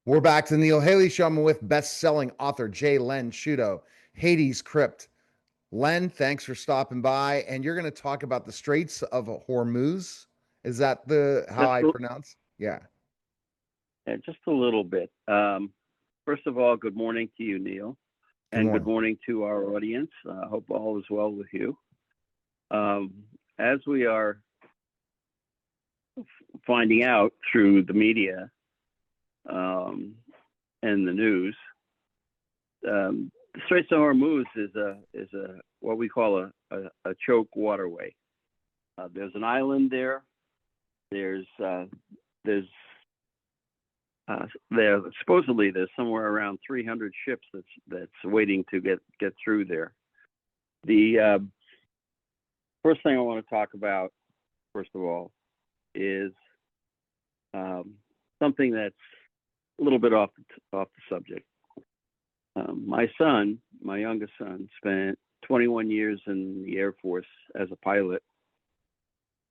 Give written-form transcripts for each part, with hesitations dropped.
We're back to the Neil Haley Show. I'm with best-selling author Len Sciuto, Hades Crypt. Len, thanks for stopping by. And you're going to talk about the Straits of Hormuz. Is that the how Just I a, pronounce? Yeah. yeah, just a little bit. First of all, good morning to you, Neil, Good and good morning. morning to our audience. I hope all is well with you. As we are finding out through the media and the news, the Straits of Hormuz is a what we call a choke waterway. There's an island there. There's there supposedly there's somewhere around 300 ships that's waiting to get through there. The first thing I want to talk about, first of all, is something that's a little bit off the subject. My youngest son, spent 21 years in the Air Force as a pilot,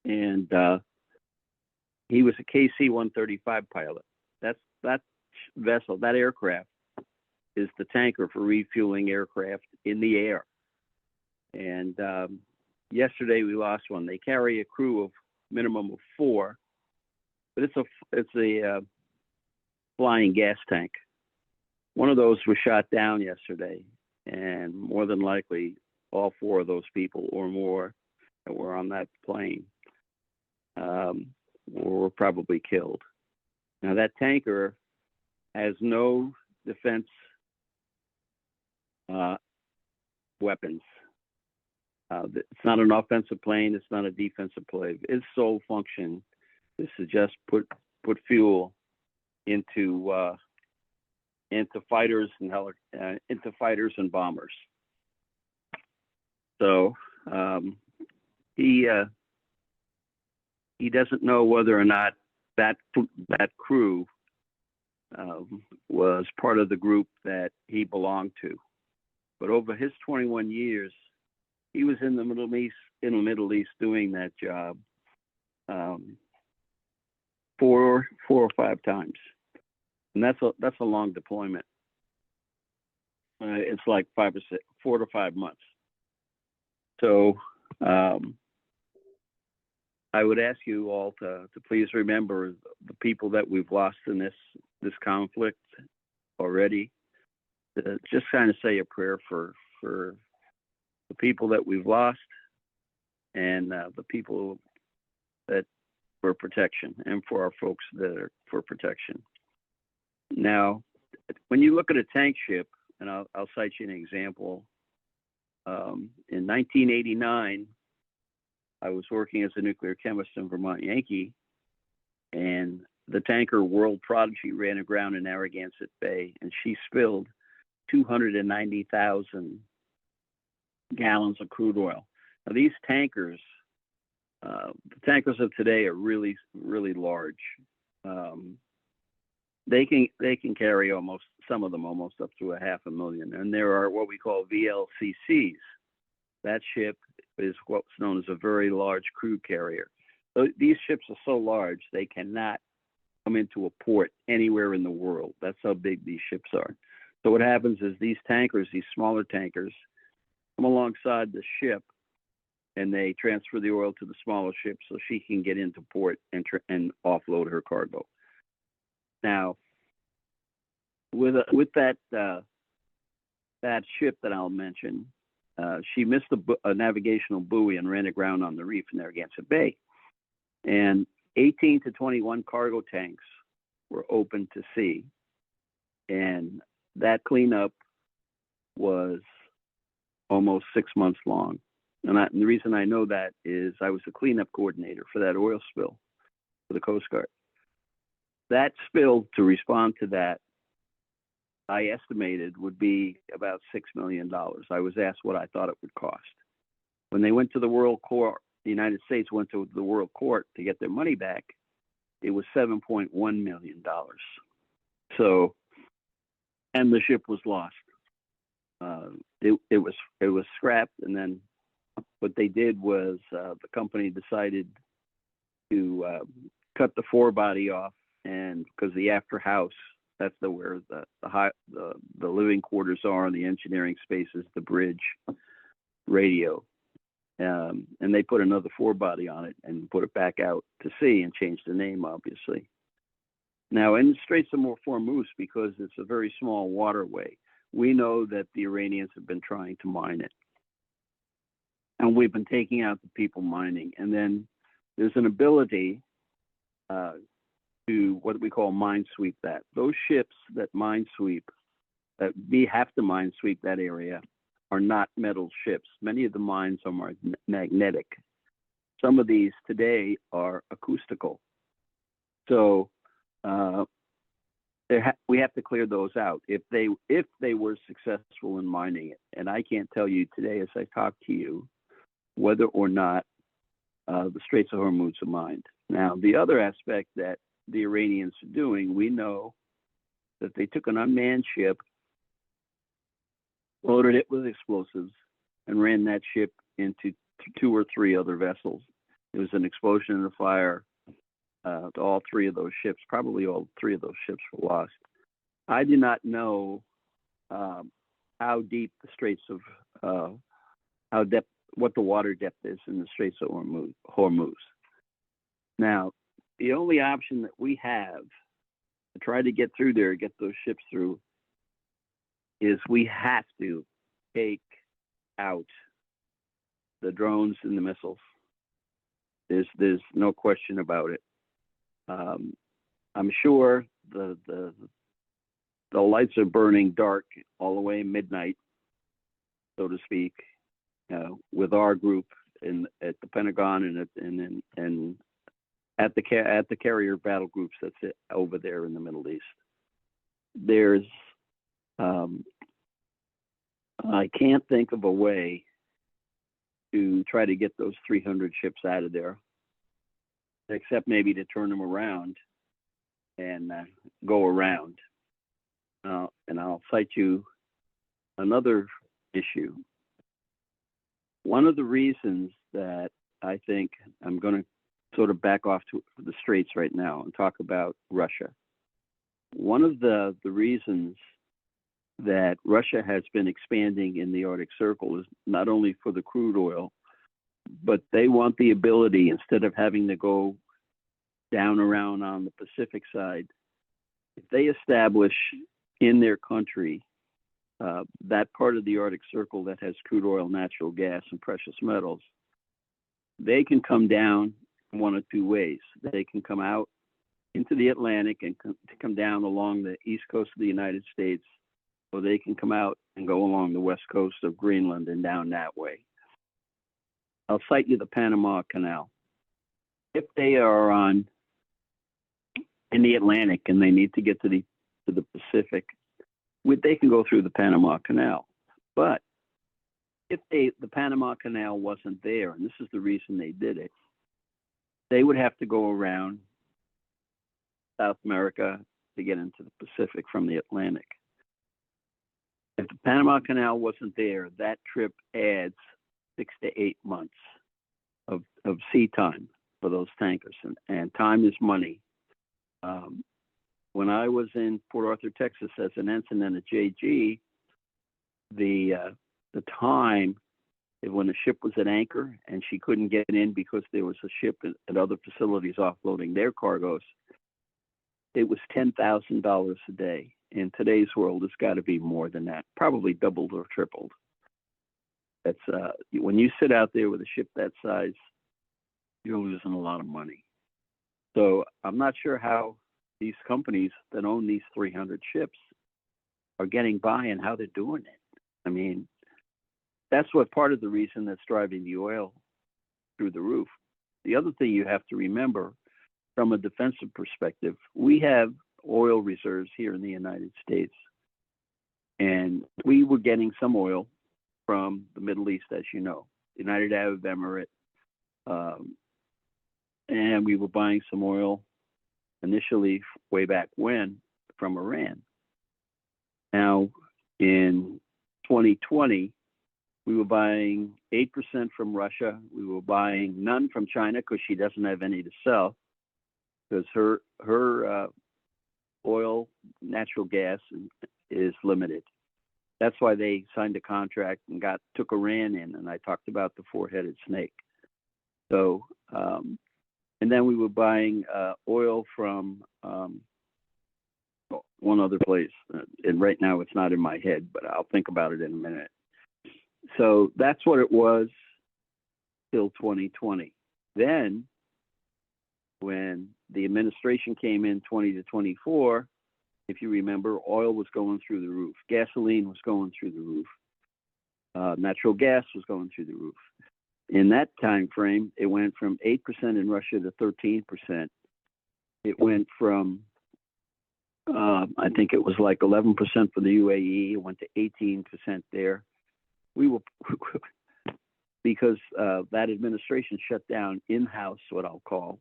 and he was a KC-135 pilot. That vessel, that aircraft, is the tanker for refueling aircraft in the air. And yesterday we lost one. They carry a crew of minimum of 4, but it's a flying gas tank. One of those was shot down yesterday, and more than likely, all 4 of those people or more that were on that plane were probably killed. Now, that tanker has no defense weapons. It's not an offensive plane. It's not a defensive plane. Its sole function is to just put fuel into fighters and into fighters and bombers. So he doesn't know whether or not that crew was part of the group that he belonged to. But over his 21 years, he was in the Middle East doing that job 4 or 5 times, and that's a long deployment. It's like 4 to 5 months. So I would ask you all to please remember the people that we've lost in this conflict already. Just kind of say a prayer for the people that we've lost and the people that for protection, and for our folks that are for protection. Now, when you look at a tank ship, and I'll cite you an example. In 1989, I was working as a nuclear chemist in Vermont Yankee, and the tanker World Prodigy ran aground in Narragansett Bay, and she spilled 290,000 gallons of crude oil. Now, these tankers, the tankers of today are really, really large. They can carry some of them almost up to 500,000. And there are what we call VLCCs. That ship is what's known as a very large crude carrier. So these ships are so large, they cannot come into a port anywhere in the world. That's how big these ships are. So what happens is these tankers, these smaller tankers, come alongside the ship, and they transfer the oil to the smaller ship so she can get into port and offload her cargo. Now, with that ship that I'll mention, she missed a navigational buoy and ran aground on the reef in Narragansett Bay. And 18 to 21 cargo tanks were open to sea. And that cleanup was almost 6 months long. And the reason I know that is I was the cleanup coordinator for that oil spill for the Coast Guard. That spill, to respond to that, I estimated would be about $6 million. I was asked what I thought it would cost. When they went to the World Court, the United States went to the World Court to get their money back, it was $7.1 million. So, and the ship was lost. It was scrapped, and then what they did was the company decided to cut the forebody off, and because the after house That's where the living quarters are, and the engineering spaces, the bridge, radio. And they put another forebody on it and put it back out to sea and changed the name, obviously. Now, in the Straits of Hormuz, because it's a very small waterway, we know that the Iranians have been trying to mine it. And we've been taking out the people mining. And then there's an ability to what we call mine sweep that. Those ships that mine sweep, that we have to mine sweep that area, are not metal ships. Many of the mines are magnetic. Some of these today are acoustical. So we have to clear those out if they were successful in mining it. And I can't tell you today, as I talk to you, whether or not the Straits of Hormuz are mined. Now, the other aspect that the Iranians are doing, we know that they took an unmanned ship, loaded it with explosives, and ran that ship into 2 or 3 other vessels. There was an explosion and a fire to all 3 of those ships. Probably all 3 of those ships were lost. I do not know how deep the Straits of what the water depth is in the Straits of Hormuz. Now, the only option that we have to try to get through there, get those ships through, is we have to take out the drones and the missiles. There's no question about it. I'm sure the lights are burning dark all the way midnight, so to speak, with our group at the Pentagon and at the carrier battle groups that's over there in the Middle East. There's I can't think of a way to try to get those 300 ships out of there, except maybe to turn them around and go around. And I'll cite you another issue. One of the reasons that I think I'm going to sort of back off to the Straits right now and talk about Russia. One of the reasons that Russia has been expanding in the Arctic Circle is not only for the crude oil, but they want the ability, instead of having to go down around on the Pacific side, if they establish in their country that part of the Arctic Circle that has crude oil, natural gas, and precious metals, they can come down one of 2 ways. They can come out into the Atlantic and come down along the east coast of the United States, or they can come out and go along the west coast of Greenland and down that way. I'll cite you the Panama Canal. If they are in the Atlantic and they need to get to the Pacific, they can go through the Panama Canal. But if the Panama Canal wasn't there, and this is the reason they did it, they would have to go around South America to get into the Pacific from the Atlantic. If the Panama Canal wasn't there, that trip adds 6 to 8 months of sea time for those tankers, and time is money. When I was in Port Arthur, Texas, as an ensign and a JG, the time when the ship was at anchor and she couldn't get in because there was a ship at other facilities offloading their cargoes, it was $10,000 a day. In today's world, it's got to be more than that, probably doubled or tripled. That's when you sit out there with a ship that size, you're losing a lot of money. So I'm not sure how these companies that own these 300 ships are getting by and how they're doing it. I mean, that's what part of the reason that's driving the oil through the roof. The other thing you have to remember, from a defensive perspective, we have oil reserves here in the United States. And we were getting some oil from the Middle East, as you know, United Arab Emirates. And we were buying some oil initially way back when from Iran. Now, in 2020, we were buying 8% from Russia. We were buying none from China because she doesn't have any to sell, because her oil, natural gas is limited. That's why they signed a contract and took Iran in, and I talked about the four-headed snake. So, and then we were buying oil from one other place, and right now it's not in my head, but I'll think about it in a minute. So that's what it was till 2020. Then, when the administration came in 20 to 24, if you remember, oil was going through the roof, gasoline was going through the roof, natural gas was going through the roof. In that time frame, it went from 8% in Russia to 13%. It went from I think it was like 11% for the UAE. It went to 18% there. We were because that administration shut down in-house, what I'll call,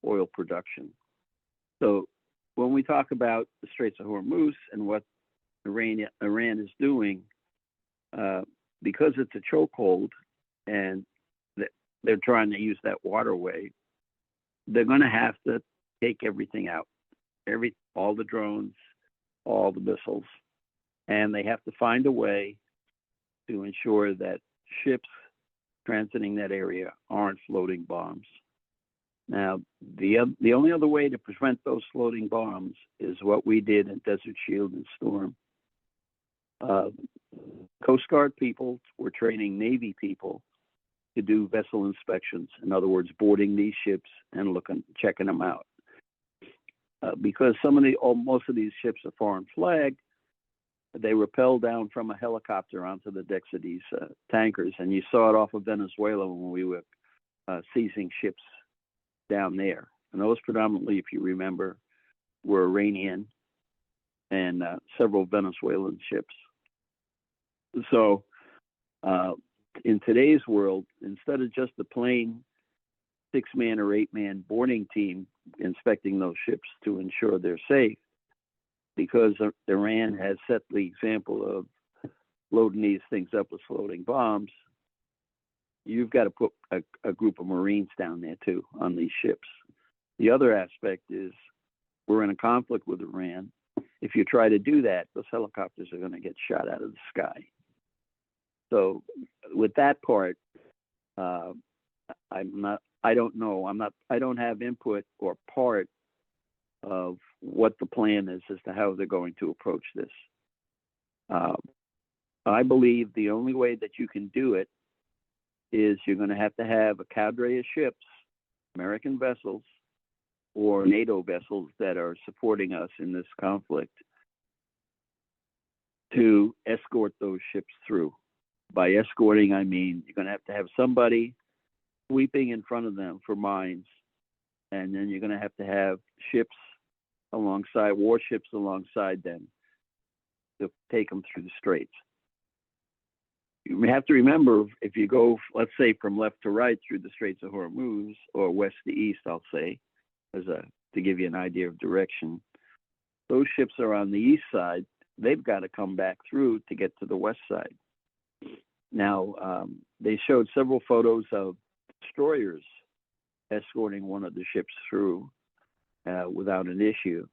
oil production. So when we talk about the Straits of Hormuz and what Iran is doing, because it's a chokehold and they're trying to use that waterway, they're going to have to take everything out, all the drones, all the missiles, and they have to find a way to ensure that ships transiting that area aren't floating bombs. Now, the only other way to prevent those floating bombs is what we did in Desert Shield and Storm. Coast Guard people were training Navy people to do vessel inspections. In other words, boarding these ships and checking them out. Because most of these ships are foreign flag, they rappel down from a helicopter onto the decks of these tankers, and you saw it off of Venezuela when we were seizing ships down there. And those predominantly, if you remember, were Iranian and several Venezuelan ships. So in today's world, instead of just the plain 6-man or 8-man boarding team inspecting those ships to ensure they're safe, because Iran has set the example of loading these things up with floating bombs, you've got to put a group of Marines down there too on these ships. The other aspect is we're in a conflict with Iran. If you try to do that, those helicopters are going to get shot out of the sky. So with that part, I don't know. I don't have input or part of what the plan is as to how they're going to approach this. I believe the only way that you can do it is you're going to have a cadre of ships, American vessels, or NATO vessels that are supporting us in this conflict to escort those ships through. By escorting, I mean you're going to have somebody sweeping in front of them for mines, and then you're going to have ships alongside, warships alongside them to take them through the straits. You have to remember, if you go, let's say, from left to right through the Straits of Hormuz, or west to east, I'll say, to give you an idea of direction, those ships are on the east side. They've got to come back through to get to the west side. Now, they showed several photos of destroyers escorting one of the ships through without an issue.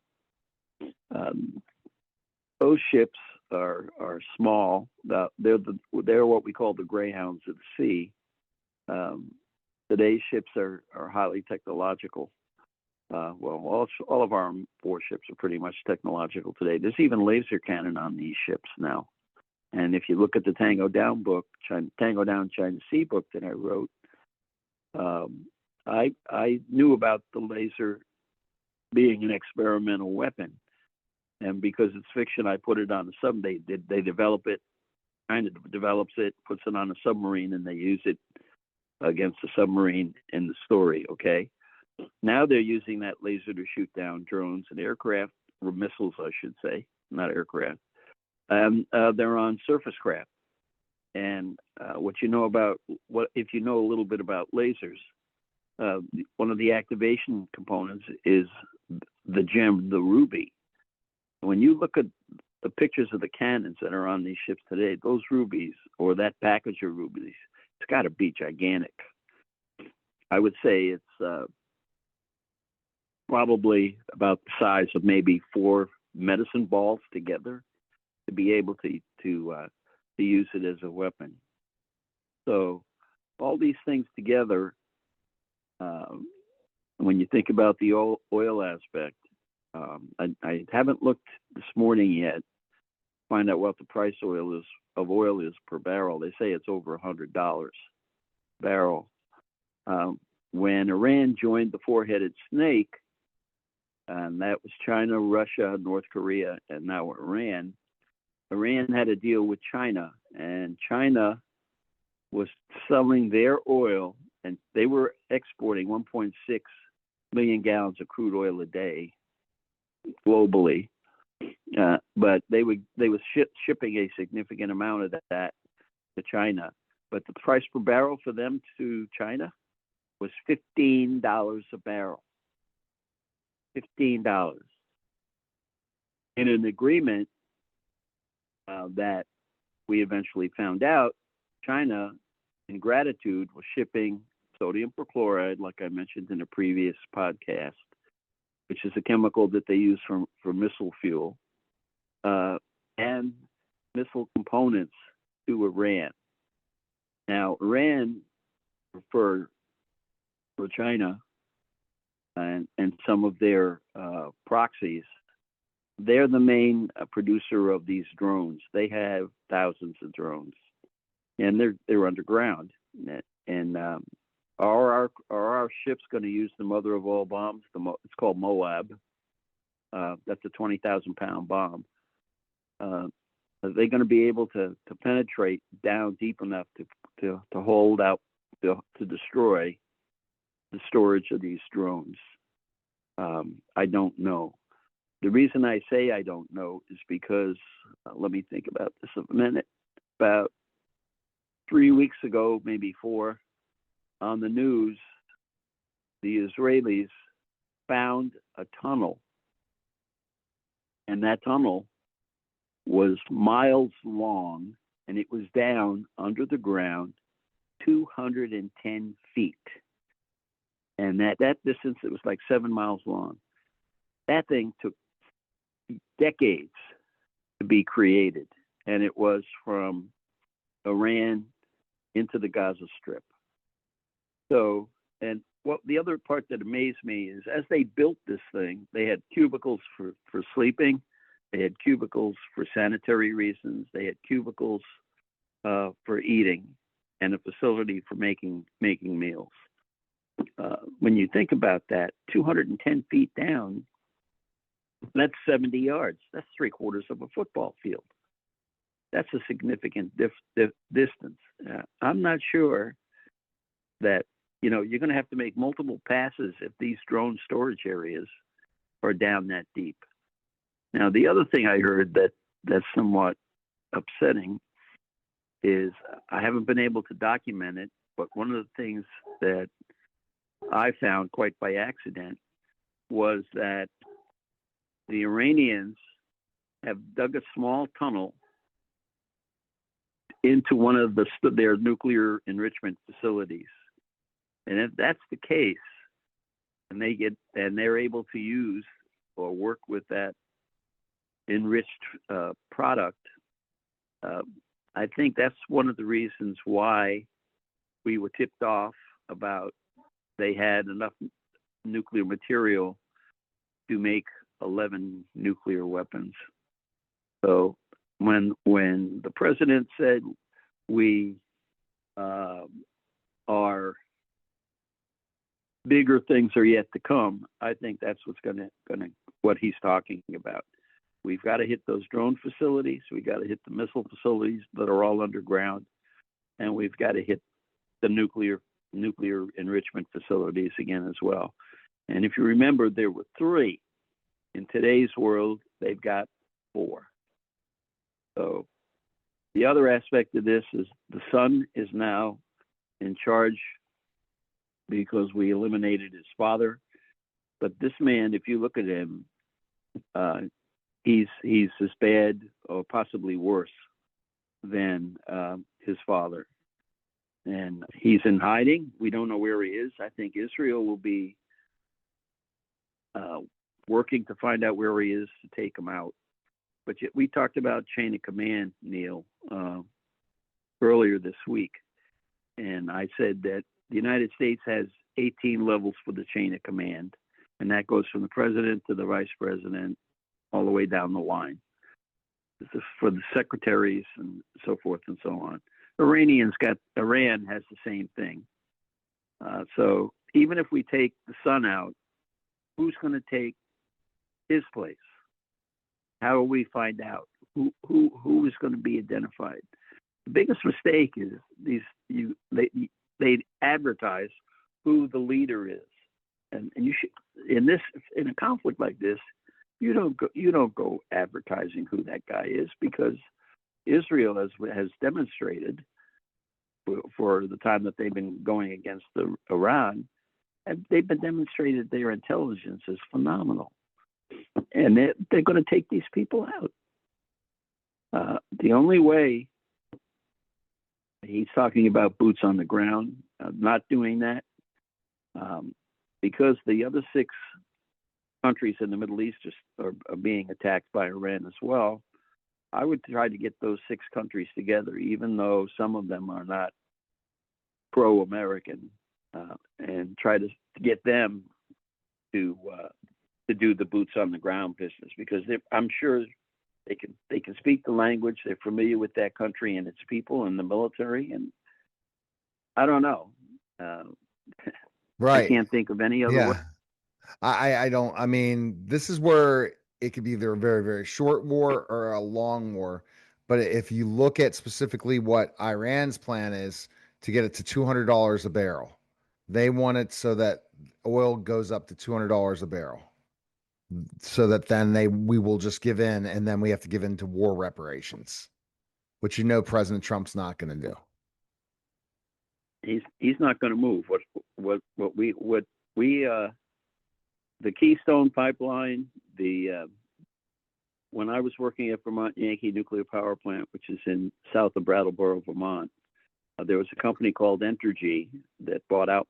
Those ships are small. They're what we call the greyhounds of the sea. Today's ships are highly technological. Well, all of our warships are pretty much technological today. There's even laser cannon on these ships now. And if you look at the Tango Down book, Tango Down China Sea book that I wrote, I knew about the laser being an experimental weapon. And because it's fiction, I put it on the sub. They develop it, kind of develops it, puts it on a submarine, and they use it against the submarine in the story, okay? Now they're using that laser to shoot down drones and aircraft, or missiles, I should say, not aircraft. They're on surface craft. And if you know a little bit about lasers, one of the activation components is the gem, the ruby. When you look at the pictures of the cannons that are on these ships today, those rubies, or that package of rubies, it's got to be gigantic. I would say it's probably about the size of maybe 4 medicine balls together to be able to use it as a weapon. So all these things together, when you think about the oil aspect, I haven't looked this morning yet, find out what the price of oil is per barrel. They say it's over $100 barrel. When Iran joined the four-headed snake, and that was China, Russia, North Korea, and now Iran. Iran had a deal with China, and China was selling their oil, and they were exporting 1.6 million gallons of crude oil a day globally. But they were shipping a significant amount of that to China. But the price per barrel for them to China was $15 a barrel. $15. In an agreement that we eventually found out, China, in gratitude, was shipping sodium perchloride, like I mentioned in a previous podcast, which is a chemical that they use for missile fuel, and missile components to Iran. Now, Iran, for China and some of their proxies, they're the main producer of these drones. They have thousands of drones, and they're underground. And are our ships going to use the mother of all bombs? It's called Moab. That's a 20,000-pound bomb. Are they going to be able to penetrate down deep enough to hold out to destroy the storage of these drones? I don't know. The reason I say I don't know is because, let me think about this a minute. About 3 weeks ago, maybe 4, on the news, the Israelis found a tunnel. And that tunnel was miles long, and it was down under the ground 210 feet. And that distance, it was like 7 miles long. That thing took decades to be created, and it was from Iran into the Gaza Strip. So, and what the other part that amazed me is, as they built this thing, they had cubicles for sleeping, they had cubicles for sanitary reasons, they had cubicles for eating, and a facility for making meals. When you think about that, 210 feet down, that's 70 yards. That's 3/4 of a football field. That's a significant distance. I'm not sure that, you're going to have to make multiple passes if these drone storage areas are down that deep. Now, the other thing I heard that's somewhat upsetting is, I haven't been able to document it, but one of the things that I found quite by accident was that the Iranians have dug a small tunnel into one of their nuclear enrichment facilities. And if that's the case, and they're able to use or work with that enriched product, I think that's one of the reasons why we were tipped off about they had enough nuclear material to make 11 nuclear weapons. So when the president said we are bigger things are yet to come, I think that's what he's talking about. We've got to hit those drone facilities. We got to hit the missile facilities that are all underground, and we've got to hit the nuclear enrichment facilities again as well. And if you remember, there were 3. In today's world, they've got 4. So the other aspect of this is the son is now in charge because we eliminated his father. But this man, if you look at him, he's as bad or possibly worse than his father. And he's in hiding. We don't know where he is. I think Israel will be working to find out where he is to take him out. But we talked about chain of command, Neil, earlier this week. And I said that the United States has 18 levels for the chain of command. And that goes from the president to the vice president all the way down the line. This is for the secretaries and so forth and so on. Iran has the same thing. So even if we take the sun out, who's going to take his place? How will we find out who is going to be identified? The biggest mistake is they advertise who the leader is, and you should in a conflict like this, you don't go advertising who that guy is, because Israel has demonstrated for the time that they've been going against Iran, and they've been demonstrated their intelligence is phenomenal, and they're going to take these people out. The only way, he's talking about boots on the ground, not doing that, because the other 6 countries in the Middle East are being attacked by Iran as well. I would try to get those 6 countries together, even though some of them are not pro-American, and try to get them to do the boots on the ground business, because I'm sure they can speak the language. They're familiar with that country and its people and the military. And I don't know. Right. I can't think of any other way. I don't. I mean, this is where it could be either a very, very short war or a long war. But if you look at specifically what Iran's plan is to get it to $200 a barrel, they want it so that oil goes up to $200 a barrel, so that then we will just give in, and then we have to give in to war reparations, which President Trump's not going to do. He's not going to move. What we the Keystone Pipeline, when I was working at Vermont Yankee Nuclear Power Plant, which is in south of Brattleboro, Vermont, there was a company called Entergy that bought out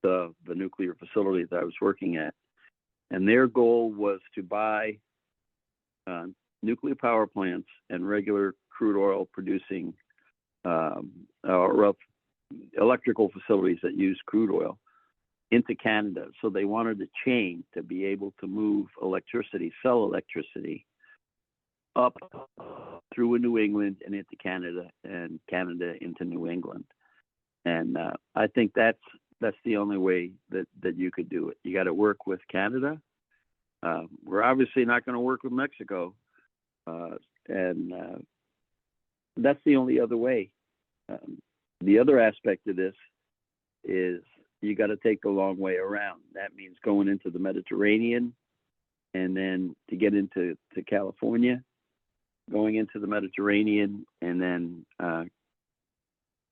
the nuclear facility that I was working at. And their goal was to buy nuclear power plants and regular crude oil producing or electrical facilities that use crude oil into Canada. So they wanted a chain to be able to move electricity, sell electricity up through New England and into Canada, and Canada into New England. And I think that's the only way that you could do it. You got to work with Canada. We're obviously not going to work with Mexico. And that's the only other way. The other aspect of this is you got to take the long way around. That means going into the Mediterranean, and then to get into California, going into the Mediterranean, and then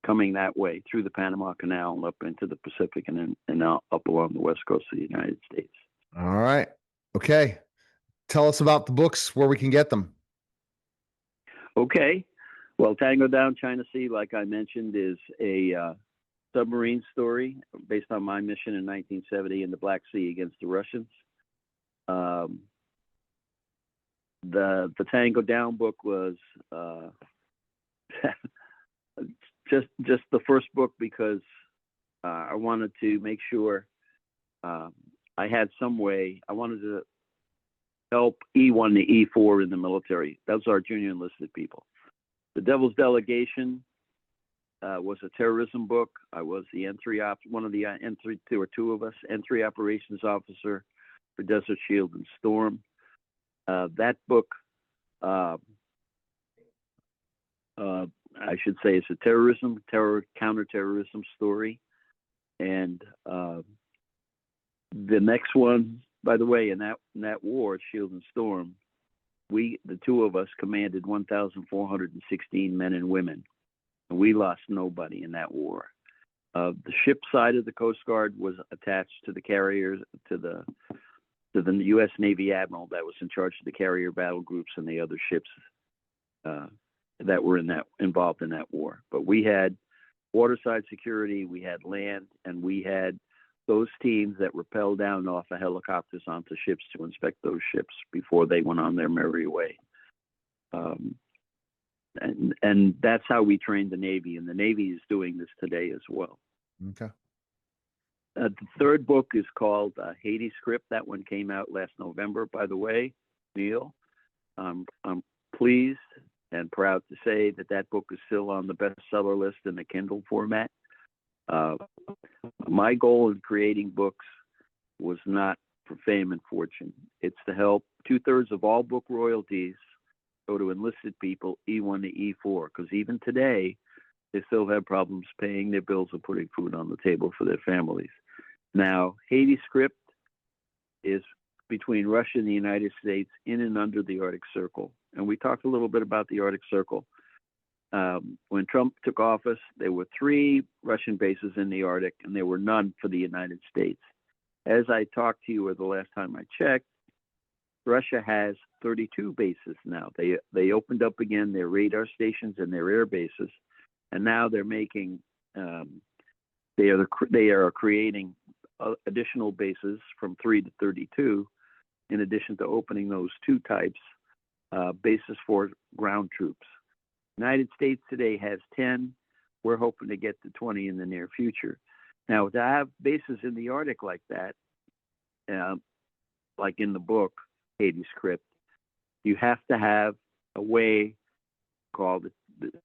coming that way through the Panama Canal and up into the Pacific, and then up along the west coast of the United States. All right. Okay. Tell us about the books, where we can get them. Okay. Well, Tango Down China Sea, like I mentioned, is a submarine story based on my mission in 1970 in the Black Sea against the Russians. The Tango Down book was just the first book, because I wanted to make sure I had some way. I wanted to help E1 to E4 in the military. Those are junior enlisted people. The Devil's Delegation was a terrorism book. I was the N3 one of the N3, there were 2 of us, N3 operations officer for Desert Shield and Storm. That book, I should say, is a counterterrorism story. And the next one, by the way, in that war, Shield and Storm, the 2 of us commanded 1,416 men and women, and we lost nobody in that war. The ship side of the Coast Guard was attached to the carriers, to the U.S. Navy admiral that was in charge of the carrier battle groups and the other ships that were involved in that war. But we had waterside security, we had land, and we had those teams that rappelled down off of helicopters onto ships to inspect those ships before they went on their merry way. And that's how we trained the Navy, and the Navy is doing this today as well. Okay. The third book is called Haiti Script. That one came out last November, by the way, Neil. I'm pleased and proud to say that that book is still on the bestseller list in the Kindle format. My goal in creating books was not for fame and fortune. It's to help 2/3 of all book royalties go to enlisted people, E1 to E4, because even today, they still have problems paying their bills or putting food on the table for their families. Now, Haiti Script is between Russia and the United States in and under the Arctic Circle. And we talked a little bit about the Arctic Circle. When Trump took office, there were 3 Russian bases in the Arctic, and there were none for the United States. As I talked to you, or the last time I checked, Russia has 32 bases now. They opened up again their radar stations and their air bases, and now they're making they are creating additional bases from 3 to 32, in addition to opening those 2 types bases for ground troops. United States today has 10. We're hoping to get to 20 in the near future. Now, to have bases in the Arctic like that, like in the book Haiti Script, you have to have a way called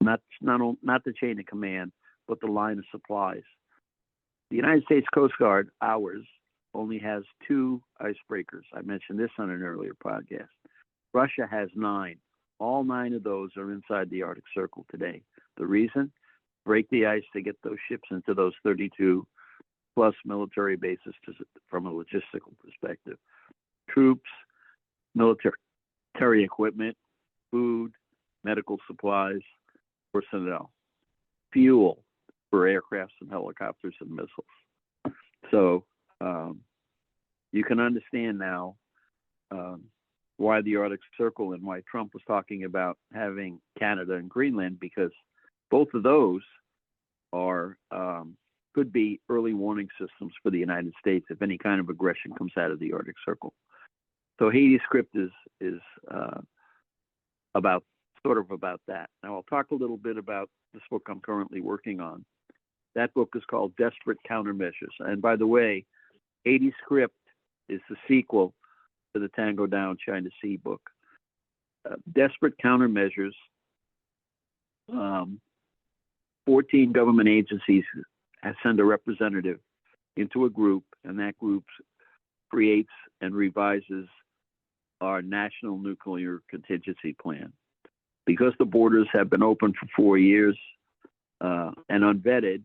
not the chain of command, but the line of supplies. The United States Coast Guard, ours, only has 2 icebreakers. I mentioned this on an earlier podcast. Russia has 9. All 9 of those are inside the Arctic Circle today. The reason? Break the ice to get those ships into those 32 plus military bases from a logistical perspective. Troops, military equipment, food, medical supplies, personnel, fuel for aircrafts and helicopters and missiles. So you can understand now why the Arctic Circle and why Trump was talking about having Canada and Greenland, because both of those are could be early warning systems for the United States if any kind of aggression comes out of the Arctic Circle. So Haiti Script is about that. Now I'll talk a little bit about this book I'm currently working on. That book is called Desperate Countermeasures. And by the way, Haiti Script is the sequel to the Tango Down China Sea book. Desperate Countermeasures, 14 government agencies send a representative into a group, and that group creates and revises our national nuclear contingency plan. Because the borders have been open for 4 years and unvetted,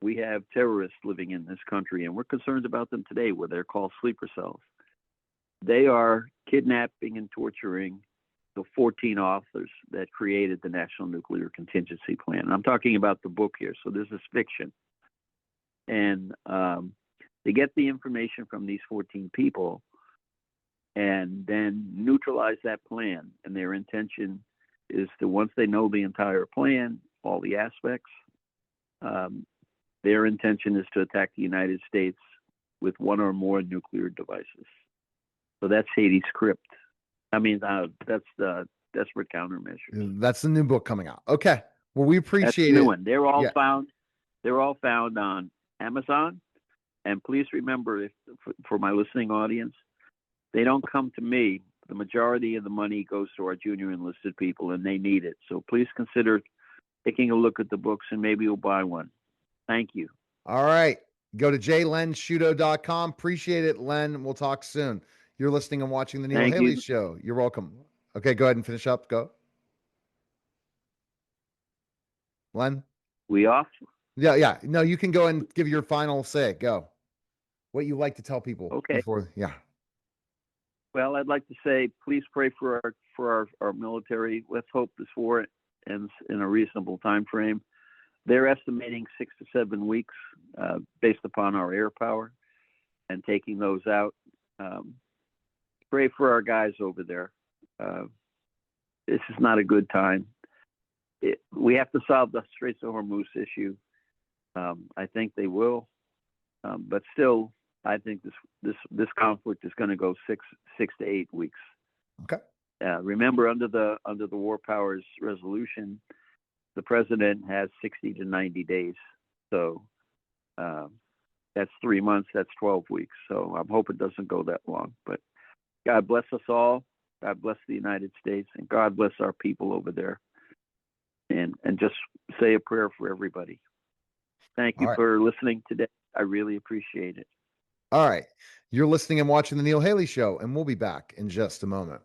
we have terrorists living in this country, and we're concerned about them today, where they're called sleeper cells. They are kidnapping and torturing the 14 authors that created the National Nuclear Contingency Plan. And I'm talking about the book here, so this is fiction. And they get the information from these 14 people and then neutralize that plan. And their intention is to, once they know the entire plan, all the aspects, their intention is to attack the United States with 1 or more nuclear devices. So that's Haiti Script. I mean, that's the Desperate Countermeasures. That's the new book coming out. Okay. Well, we appreciate that's the it. new one. They're all found. They're all found on Amazon. And please remember, for my listening audience, they don't come to me. The majority of the money goes to our junior enlisted people, and they need it. So please consider taking a look at the books, and maybe you'll buy one. Thank you. All right. Go to jlensciuto.com. Appreciate it, Len. We'll talk soon. You're listening and watching the Neil Haley Show. You're welcome. Okay, go ahead and finish up. Go. Len? We off? Yeah. No, you can go and give your final say. Go. What you like to tell people. Okay. Before, yeah. Well, I'd like to say, please pray for our military. Let's hope this war ends in a reasonable time frame. They're estimating 6 to 7 weeks based upon our air power and taking those out. Pray for our guys over there. This is not a good time. We have to solve the Strait of Hormuz issue. I think they will. But still, I think this conflict is going to go 6 to 8 weeks. Okay. Remember, under the War Powers Resolution, the president has 60 to 90 days. So that's 3 months. That's 12 weeks. So I'm hoping it doesn't go that long. But God bless us all. God bless the United States, and God bless our people over there. And just say a prayer for everybody. Thank you for listening today. I really appreciate it. All right. You're listening and watching The Neil Haley Show, and we'll be back in just a moment.